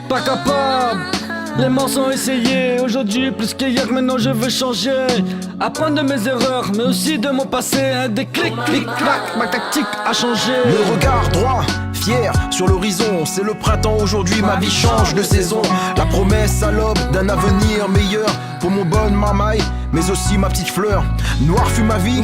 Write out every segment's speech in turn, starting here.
Pas capable, les morts sont essayés. Aujourd'hui plus qu'hier, maintenant je veux changer. Apprendre de mes erreurs, mais aussi de mon passé. Un déclic, clic, clac, ma tactique a changé. Le regard droit, fier sur l'horizon. C'est le printemps aujourd'hui, ma vie change de saison. La promesse à l'aube d'un avenir meilleur pour mon bonne mamaille, mais aussi ma petite fleur. Noir fut ma vie,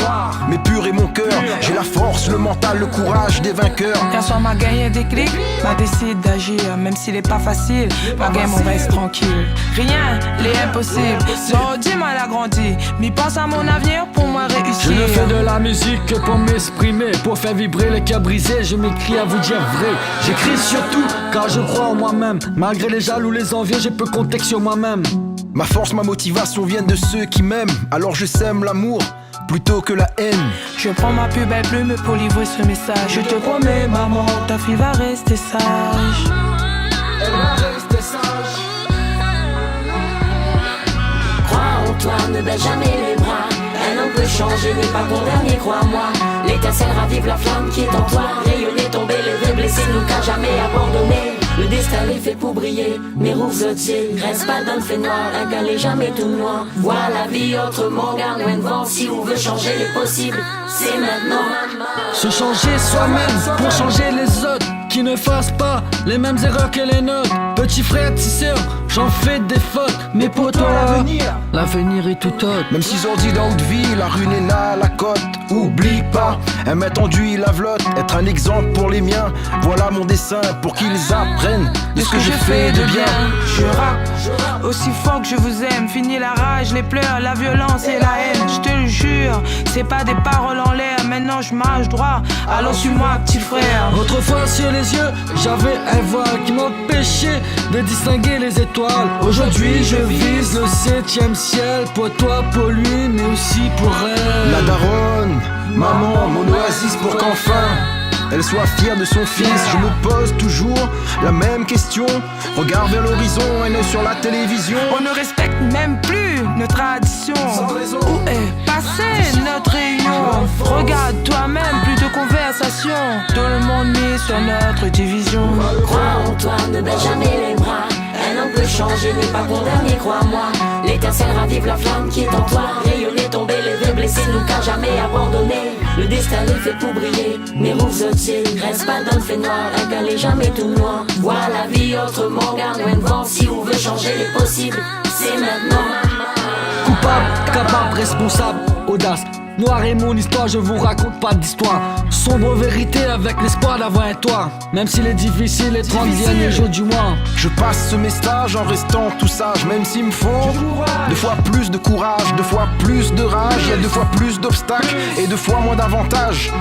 mais pur est mon cœur. J'ai la force, le mental, le courage des vainqueurs. Hier soir m'a gagné des clics, m'a décidé d'agir. Même s'il est pas facile, ma game on reste tranquille. Rien n'est impossible, mon dit mal agrandi. Mais pense à mon avenir pour moi réussir. Je ne fais de la musique que pour m'exprimer, pour faire vibrer les cœurs brisés. Je m'écris à vous dire vrai. J'écris surtout car je crois en moi-même. Malgré les jaloux, les envieux, je peux compter que sur moi-même. Ma force, ma motivation viennent de ceux qui m'aiment. Alors je sème l'amour plutôt que la haine. Je prends ma plus belle plume pour livrer ce message. Je te promets maman, ta fille va rester sage. Elle va rester sage. Crois en toi, ne baisse jamais les bras. Un homme peut changer, n'est pas ton dernier, crois-moi. L'étincelle ravive la flamme qui est en toi. Rayonner, tomber, lever, blesser, nous qu'a jamais abandonné. Le destin est fait pour briller, mes roues ôtiers. Reste pas dans le fait noir, un gars n'est jamais tout noir. Vois la vie autrement, garde loin de vent. Si on veut changer les possibles, c'est maintenant. Se changer soi-même pour changer les autres, qui ne fassent pas les mêmes erreurs que les nôtres. Petit frère, petite sœur, j'en fais des fautes, mais pour toi l'avenir est tout autre. Même s'ils ont dit dans Haute-Ville, la rue Néna, la côte. Oublie pas, un mètre enduit la vlotte. Être un exemple pour les miens, voilà mon dessin. Pour qu'ils apprennent de ce que je fais de bien. Je rappe aussi fort que je vous aime. Fini la rage, les pleurs, la violence et la haine. Je te le jure, c'est pas des paroles en l'air. Maintenant je marche droit, alors suis-moi petit frère. Autrefois sur les yeux, j'avais un voile qui m'empêchait de distinguer les étoiles. Aujourd'hui je vise le 7e ciel. Pour toi, pour lui, mais aussi pour elle. La daronne, maman, mon oasis pour qu'enfin elle soit fière de son fils. Je me pose toujours la même question. Regarde vers l'horizon, un œil sur la télévision. On ne respecte même plus nos traditions. Où est passée notre réunion? Regarde toi-même, plus de conversation. Tout le monde mis sur notre division. Crois en toi, ne baisse jamais les bras. Un homme peut changer, n'est pas ton dernier, crois-moi. L'étincelle ravive la flamme qui est en toi. Rayonner, tomber, lever, blesser, nous qu'a jamais abandonné. Le destin est fait pour briller, mes roues ôtiers. Reste pas dans le fait noir, un gars n'est jamais tout noir. Vois la vie autrement, garde loin de vent. Si on veut changer les possibles, c'est maintenant. Coupable, capable, responsable, audace. Noir est mon histoire, je vous raconte pas d'histoire. Sombre vérité avec l'espoir d'avoir un toit. Même s'il est difficile, les 30 derniers jours du mois. Je passe ce message en restant tout sage. Même s'il me faut 2 fois plus de courage, 2 fois plus de rage. Il y a 2 fois plus d'obstacles et 2 fois moins d'avantages.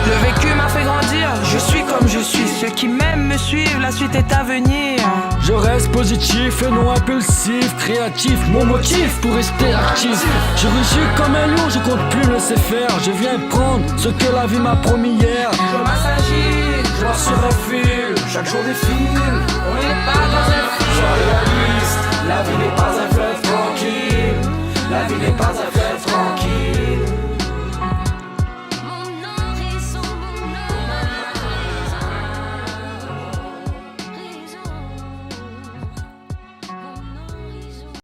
Le vécu m'a fait grandir, je suis comme je suis. Ceux qui m'aiment me suivent, la suite est à venir. Je reste positif et non impulsif, créatif. Mon motif pour rester actif. Je réussis comme un lion, je compte plus laisser faire. Je viens prendre ce que la vie m'a promis hier. Je m'assagis, Je marche sur un fil, chaque jour défile. on n'est pas dans un film. Sois réaliste, la vie n'est pas un film.